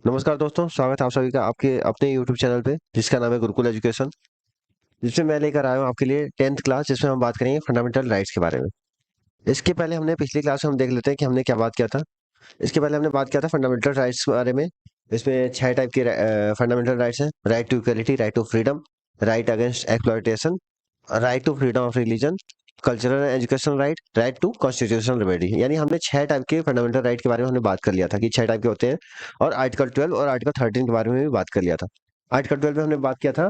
नमस्कार दोस्तों, स्वागत है आप सभी का आपके अपने YouTube चैनल पे जिसका नाम है गुरुकुल एजुकेशन। जिसमें मैं लेकर आया हूँ आपके लिए 10th क्लास, जिसमें हम बात करेंगे फंडामेंटल राइट्स के बारे में। इसके पहले हमने पिछली क्लास में हम देख लेते हैं कि हमने क्या बात किया था। इसके पहले हमने बात किया था फंडामेंटल राइट्स के बारे में। इसमें 6 टाइप के फंडामेंटल राइट्स हैं: right to equality, right to freedom, right against exploitation, right to freedom of religion, cultural and educational right, right to constitutional remedy. यानी हमने 6 टाइप के फंडामेंटल राइट के बारे में हमने बात कर लिया था कि 6 टाइप के होते हैं। और आर्टिकल 12 और आर्टिकल 13 के बारे में भी बात कर लिया था। आर्टिकल 12 में हमने बात किया था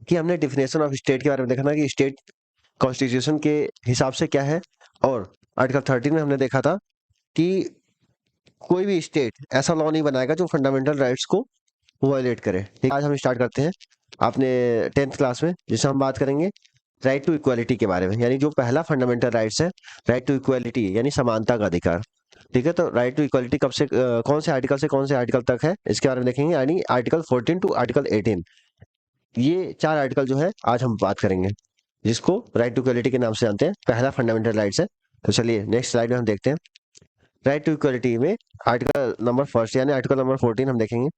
कि हमने डिफिनेशन ऑफ स्टेट के बारे में देखा था कि स्टेट कॉन्स्टिट्यूशन के हिसाब से क्या है। और आर्टिकल 13 में हमने देखा था कि कोई भी स्टेट ऐसा लॉ नहीं बनाएगा जो फंडामेंटल राइट्स को वायलेट करे। ठीक, आज हम स्टार्ट करते हैं अपने 10th क्लास में, जिसमें हम बात करेंगे राइट टू इक्वालिटी के बारे में। यानी जो पहला फंडामेंटल राइट्स है, राइट टू इक्वालिटी यानी समानता का अधिकार। ठीक है, तो राइट टू इक्वालिटी कब से कौन से आर्टिकल से कौन से आर्टिकल तक है, इसके बारे में देखेंगे। यानी आर्टिकल 14 टू आर्टिकल 18, ये 4 आर्टिकल जो है आज हम बात करेंगे, जिसको राइट टू इक्वालिटी के नाम से जानते हैं। पहला फंडामेंटल राइट्स है। तो चलिए नेक्स्ट स्लाइड में हम देखते हैं। राइट टू इक्वलिटी में आर्टिकल नंबर फर्स्ट यानी आर्टिकल नंबर 14 हम देखेंगे।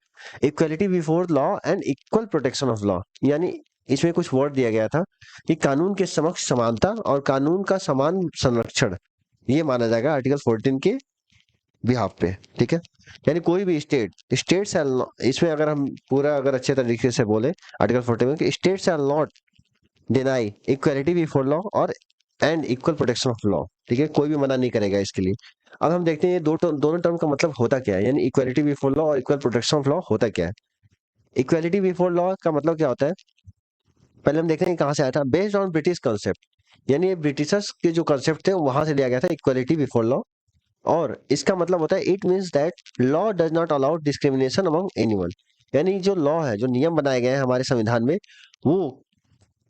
Equality before law and equal protection of law. यानी इसमें कुछ वर्ड दिया गया था कि कानून के समक्ष समानता और कानून का समान संरक्षण, ये माना जाएगा आर्टिकल 14 के बिहाफ पे। ठीक है, यानी कोई भी स्टेट शैल, इसमें अगर हम पूरा अगर अच्छे तरीके से बोले आर्टिकल 14 में कि state shall not deny equality before law और and equal protection of law. ठीक है, कोई भी मना नहीं करेगा इसके लिए। अब हम देखते हैं ये दोनों टर्म का मतलब होता क्या है, यानी इक्वलिटी बिफोर लॉ और इक्वल प्रोटेक्शन ऑफ लॉ होता क्या है। इक्वलिटी बिफोर लॉ का मतलब क्या होता है, पहले हम देखते हैं कहाँ से आया था। बेस्ड ऑन ब्रिटिश कॉन्सेप्ट, यानी ये ब्रिटिशर्स के जो कॉन्सेप्ट थे वहां से लिया गया था इक्वलिटी बिफोर लॉ। और इसका मतलब होता है it means that law does not allow discrimination among anyone. यानी जो लॉ है, जो नियम बनाए गए हैं हमारे संविधान में, वो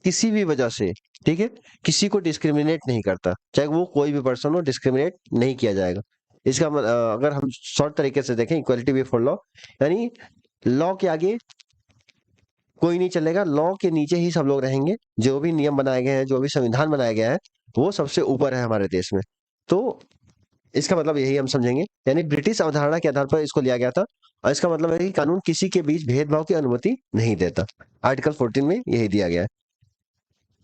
किसी भी वजह से, ठीक है, किसी को डिस्क्रिमिनेट नहीं करता, चाहे वो कोई भी पर्सन हो, डिस्क्रिमिनेट नहीं किया जाएगा। इसका अगर हम शॉर्ट तरीके से देखें इक्वलिटी बिफोर लॉ, यानी लॉ के आगे कोई नहीं चलेगा, लॉ के नीचे ही सब लोग रहेंगे। जो भी नियम बनाए गए हैं, जो भी संविधान बनाया गया है, वो सबसे ऊपर है हमारे देश में। तो इसका मतलब यही हम समझेंगे, यानी ब्रिटिश अवधारणा के आधार पर इसको लिया गया था। और इसका मतलब है कि कानून किसी के बीच भेदभाव की अनुमति नहीं देता। आर्टिकल 14 में यही दिया गया है।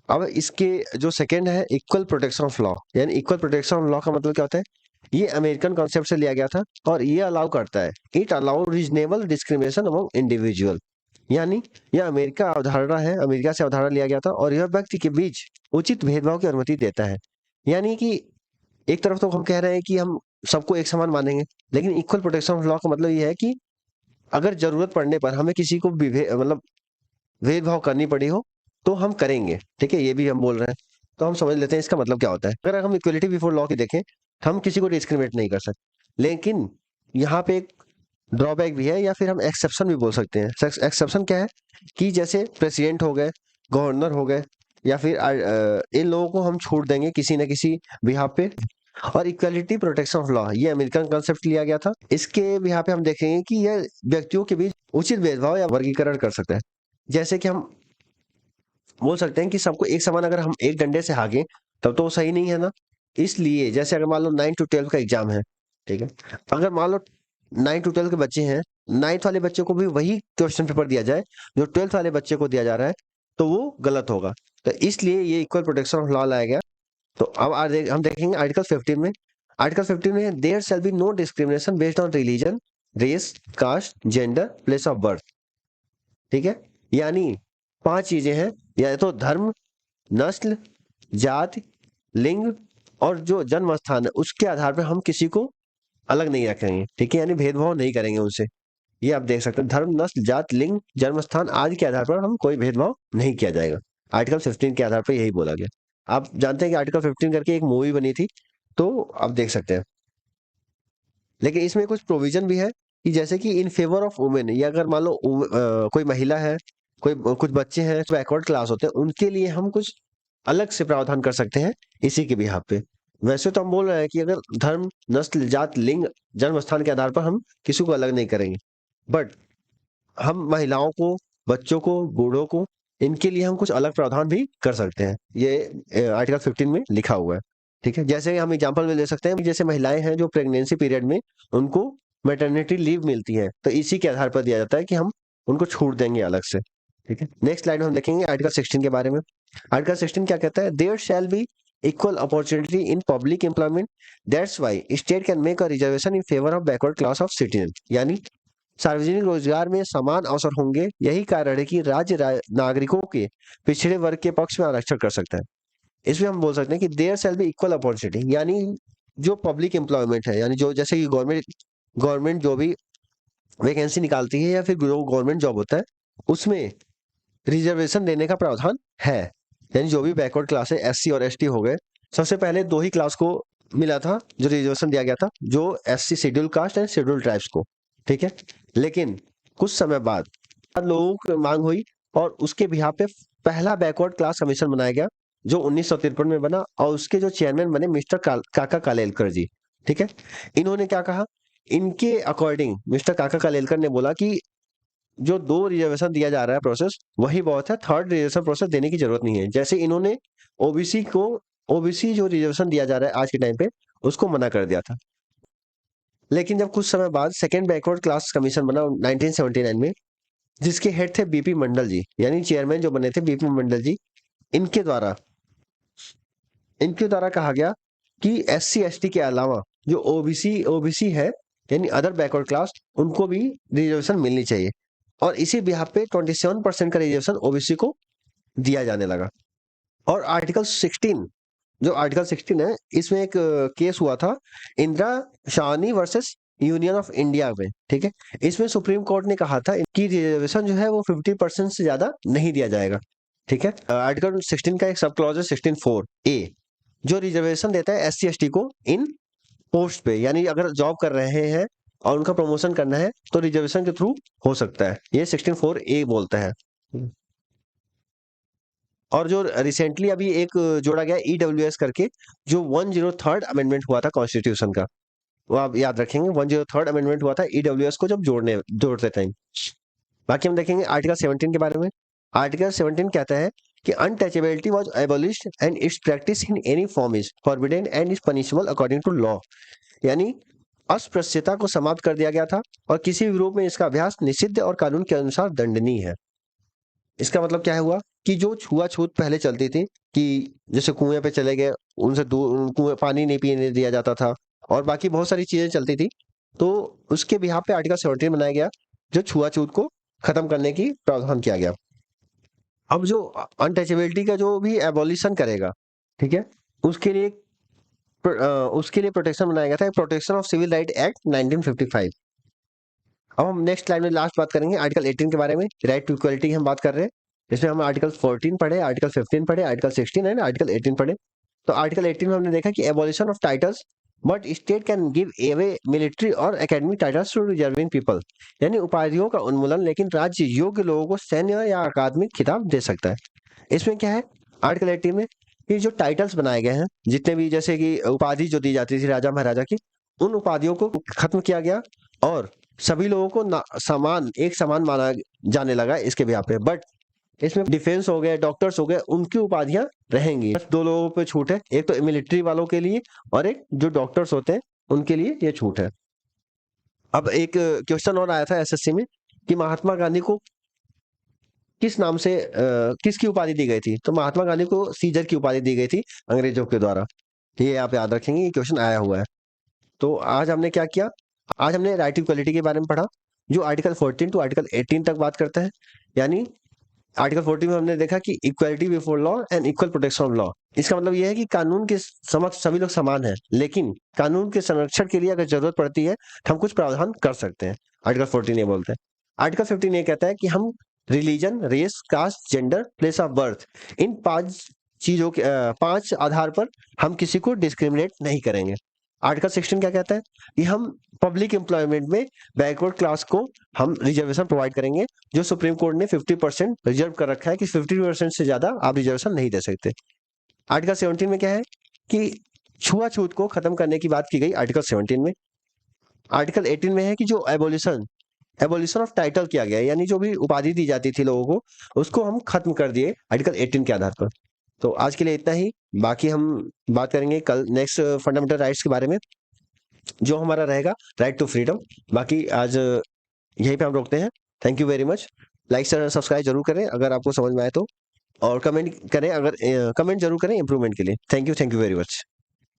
अब इसके जो सेकंड है इक्वल प्रोटेक्शन ऑफ लॉ, यानी इक्वल प्रोटेक्शन ऑफ लॉ का मतलब क्या होता है, ये अमेरिकन कॉन्सेप्ट से लिया गया था और ये अलाउ करता है, it allow reasonable discrimination among individual. यानी यह अमेरिका अवधारणा है, अमेरिका से अवधारणा लिया गया था और यह व्यक्ति के बीच उचित भेदभाव की अनुमति देता है। यानी कि एक तरफ तो हम कह रहे हैं कि हम सबको एक समान मानेंगे, लेकिन इक्वल प्रोटेक्शन ऑफ लॉ का मतलब ये है कि अगर जरूरत पड़ने पर हमें किसी को मतलब भेदभाव करनी पड़ी हो तो हम करेंगे। ठीक है, ये भी हम बोल रहे हैं। तो हम समझ लेते हैं इसका मतलब क्या होता है। अगर हम इक्वलिटी बिफोर लॉ की देखें, हम किसी को डिस्क्रिमिनेट नहीं कर सकते, लेकिन यहाँ पे एक ड्रॉबैक भी है, या फिर हम एक्सेप्शन भी बोल सकते हैं। एक्सेप्शन क्या है कि जैसे प्रेसिडेंट हो गए, गवर्नर हो गए, या फिर इन लोगों को हम छूट देंगे किसी न किसी बिहाफ पे। और इक्वलिटी प्रोटेक्शन ऑफ लॉ, ये अमेरिकन कॉन्सेप्ट लिया गया था। इसके बिहाफ पे हम देखेंगे कि यह व्यक्तियों के बीच उचित भेदभाव या वर्गीकरण कर सकता है। जैसे कि हम बोल सकते हैं कि सबको एक समान अगर हम एक डंडे से हागे, तब तो वो सही नहीं है ना। इसलिए जैसे अगर मान लो 9 टू 12 का एग्जाम है, ठीक है, अगर मान लो 9 टू 12 के बच्चे हैं, 9th वाले बच्चे को भी वही क्वेश्चन पेपर दिया जाए जो 12th वाले बच्चे को दिया जा रहा है, तो वो गलत होगा। तो इसलिए ये इक्वल प्रोटेक्शन ऑफ लॉ लाया गया। तो अब हम देखेंगे आर्टिकल 15 में। आर्टिकल 15 में there shall be no discrimination based on religion, race, caste, gender, place of birth. ठीक है, यानी 5 चीजें हैं, या तो धर्म, नस्ल, जाति, लिंग और जो जन्म स्थान है, उसके आधार पर हम किसी को अलग नहीं रखेंगे। ठीक है, यानी भेदभाव नहीं करेंगे उनसे। ये आप देख सकते हैं, धर्म, नस्ल, जात, लिंग, जन्म स्थान आदि के आधार पर हम कोई भेदभाव नहीं किया जाएगा। आर्टिकल 15 के आधार पर यही बोला गया। आप जानते हैं कि आर्टिकल 15 करके एक मूवी बनी थी, तो आप देख सकते हैं। लेकिन इसमें कुछ प्रोविजन भी है कि जैसे कि इन फेवर ऑफ वुमेन, या अगर मान लो कोई महिला है, कोई कुछ बच्चे हैं बैकवर्ड क्लास होते हैं, उनके लिए हम कुछ अलग से प्रावधान कर सकते हैं इसी के बिहाफ पे। वैसे तो हम बोल रहे हैं कि अगर धर्म, नस्ल, जात, लिंग, जन्म स्थान के आधार पर हम किसी को अलग नहीं करेंगे, बट हम महिलाओं को, बच्चों को, बूढ़ों को, इनके लिए हम कुछ अलग प्रावधान भी कर सकते हैं। ये आर्टिकल 15 में लिखा हुआ है। ठीक है, जैसे हम एग्जांपल में ले सकते हैं कि जैसे महिलाएं हैं जो प्रेगनेंसी पीरियड में, उनको मैटरनिटी लीव मिलती है, तो इसी के आधार पर दिया जाता है कि हम उनको छूट देंगे अलग से। ठीक है, नेक्स्ट स्लाइड में हम देखेंगे आर्टिकल 16 के बारे में। आर्टिकल 16 क्या कहता है? There shall be equal opportunity in public employment, that's why state can make a reservation in favour of backward class of citizen. यानी सार्वजनिक रोजगार में समान अवसर होंगे, यही कारण है कि राज्य नागरिकों के पिछड़े वर्ग के पक्ष में आरक्षण कर सकता है। इसमें हम बोल सकते हैं कि there shall be equal opportunity, यानी जो पब्लिक एम्प्लॉयमेंट है, यानी जो जैसे कि गवर्नमेंट गवर्नमेंट जो भी वैकेंसी निकालती है या फिर जो गवर्नमेंट जॉब होता है, उसमें रिजर्वेशन देने का प्रावधान है। यानी जो भी बैकवर्ड क्लास है, एससी और एसटी हो गए, सबसे पहले दो ही क्लास को मिला था जो रिजर्वेशन दिया गया था, जो SC schedule caste and schedule tribes को। ठीक है, लेकिन कुछ समय बाद लोगों की मांग हुई और उसके बिहाफ पे पहला बैकवर्ड क्लास कमीशन बनाया गया, जो 1953 में बना, और उसके जो चेयरमैन बने मिस्टर काका कालेलकर जी। ठीक है, इन्होंने क्या कहा? इनके अकॉर्डिंग मिस्टर काका कालेलकर ने बोला कि जो दो रिजर्वेशन दिया जा रहा है प्रोसेस, वही बहुत है, थर्ड रिजर्वेशन प्रोसेस देने की जरूरत नहीं है। जैसे इन्होंने ओबीसी को, ओबीसी जो रिजर्वेशन दिया जा रहा है आज के टाइम पे, उसको मना कर दिया था। लेकिन जब कुछ समय बाद सेकेंड बैकवर्ड क्लास कमीशन बना 1979 में, जिसके हेड थे बीपी मंडल जी, यानी चेयरमैन जो बने थे बीपी मंडल जी, इनके द्वारा इनके द्वारा कहा गया कि एससी एसटी के अलावा जो ओबीसी ओबीसी है, यानी अदर बैकवर्ड क्लास, उनको भी रिजर्वेशन मिलनी चाहिए। और इसी बिहाफ पे 27% का रिजर्वेशन ओबीसी को दिया जाने लगा। और आर्टिकल 16, जो आर्टिकल 16 है, इसमें एक केस हुआ था Indira Shahani versus union of India में। ठीक है, इसमें सुप्रीम कोर्ट ने कहा था कि रिजर्वेशन जो है वो 50% से ज्यादा नहीं दिया जाएगा। ठीक है, आर्टिकल 16 का एक सब क्लॉज है 16(4)(a), जो रिजर्वेशन देता है एससी एसटी को इन पोस्ट पे, यानी अगर जॉब कर रहे हैं और उनका प्रमोशन करना है तो रिजर्वेशन के थ्रू हो सकता है, ये 16(4)(a) बोलता है। और जो रिसेंटली अभी एक जोड़ा गया ईडब्ल्यूएस करके, जो 103rd अमेंडमेंट हुआ था कॉन्स्टिट्यूशन का, वो आप याद रखेंगे, 103rd अमेंडमेंट हुआ था ईडब्ल्यूएस को जब जोड़ते टाइम। बाकी हम देखेंगे आर्टिकल 17 के बारे में। आर्टिकल 17 कहता है कि untouchability was abolished and its practice in any form is forbidden and is punishable according to law. यानी अस्पृश्यता को समाप्त कर दिया गया था और किसी भी रूप में इसका अभ्यास निषिद्ध और कानून के अनुसार दंडनीय है। इसका मतलब क्या हुआ कि जो छुआछूत पहले चलती थी, कि जैसे कुएं पे चले गए, उनसे दूर, कुएं पानी नहीं पीने दिया जाता था, और बाकी बहुत सारी चीजें चलती थी, तो उसके बिहाफ पे आर्टिकल 17 बनाया गया, जो छुआछूत को खत्म करने की प्रावधान किया गया। अब जो अनटचेबिलिटी का जो भी एबॉलिशन करेगा, ठीक है, उसके लिए उसके लिए प्रोटेक्शन बनाया गया था, protection of civil right act 1955। अब हम नेक्स्ट स्लाइड में लास्ट बात करेंगे आर्टिकल 18 के बारे में, राइट टू इक्वलिटी की हम बात कर रहे हैं। इसमें हम आर्टिकल 14 पढ़े, आर्टिकल 15 पढ़े, आर्टिकल 16 एंड आर्टिकल 18 पढ़े। तो आर्टिकल 18 में हमने देखा कि abolition of titles, but state can give away military और academic titles to reserving people, यानी उपाधियों का उन्मूलन, लेकिन राज्य योग्य लोगों को सैन्य या अकादमिक खिताब दे सकता है। इसमें क्या है आर्टिकल 18 में, ये जो टाइटल्स बनाए गए हैं, जितने भी जैसे कि उपाधि जो दी जाती थी राजा महाराजा की, उन उपाधियों को खत्म किया गया और सभी लोगों को समान, एक समान माना जाने लगा इसके बिहाफ पे। बट इसमें डिफेंस हो गए, डॉक्टर्स हो गए, उनकी उपाधियां रहेंगी। बस दो लोगों पे छूट है, एक तो मिलिट्री वालों के लिए और एक जो डॉक्टर्स होते हैं उनके लिए ये छूट है। अब एक क्वेश्चन और आया था एसएससी में कि महात्मा गांधी को किस नाम से किसकी उपाधि दी गई थी? तो महात्मा गांधी को सीजर की उपाधि दी गई थी अंग्रेजों के द्वारा। ये आप याद रखेंगे, ये क्वेश्चन आया हुआ है। तो आज हमने क्या किया? आज हमने राइट इक्वलिटी के बारे में पढ़ा, जो आर्टिकल 14 टू आर्टिकल 18 तक बात करता है। यानी आर्टिकल 14 में हमने देखा कि equality before law and equal protection of law. इसका मतलब यह है कि कानून के समक्ष सभी लोग समान हैं, लेकिन कानून के संरक्षण के लिए अगर जरूरत पड़ती है तो हम कुछ प्रावधान कर सकते हैं। आर्टिकल 14 ये बोलते हैं। आर्टिकल 15 ये कहता है कि हम religion, race, caste, gender, place of birth, इन 5 चीजों के 5 आधार पर हम किसी को डिस्क्रिमिनेट नहीं करेंगे। आर्टिकल 16 क्या कहता है कि हम पब्लिक एम्प्लॉयमेंट में बैकवर्ड क्लास को हम रिजर्वेशन प्रोवाइड करेंगे, जो सुप्रीम कोर्ट ने 50% रिजर्व कर रखा है कि 50% से ज्यादा आप रिजर्वेशन नहीं दे सकते। आर्टिकल 17 में क्या है कि छुआछूत को खत्म करने की बात की गई आर्टिकल 17 में। आर्टिकल 18 में है कि जो एबोलिशन ऑफ टाइटल किया गया, यानी जो भी उपाधि दी जाती थी लोगों को, उसको हम खत्म कर दिए आर्टिकल 18 के आधार पर। तो आज के लिए इतना ही, बाकी हम बात करेंगे कल नेक्स्ट फंडामेंटल राइट्स के बारे में। जो हमारा रहेगा राइट टू फ्रीडम। बाकी आज यहीं पे हम रोकते हैं। Thank you very much. Like share और सब्सक्राइब जरूर करें अगर आपको समझ में आए तो, और कमेंट करें, अगर कमेंट जरूर करें इंप्रूवमेंट के लिए। Thank you very much.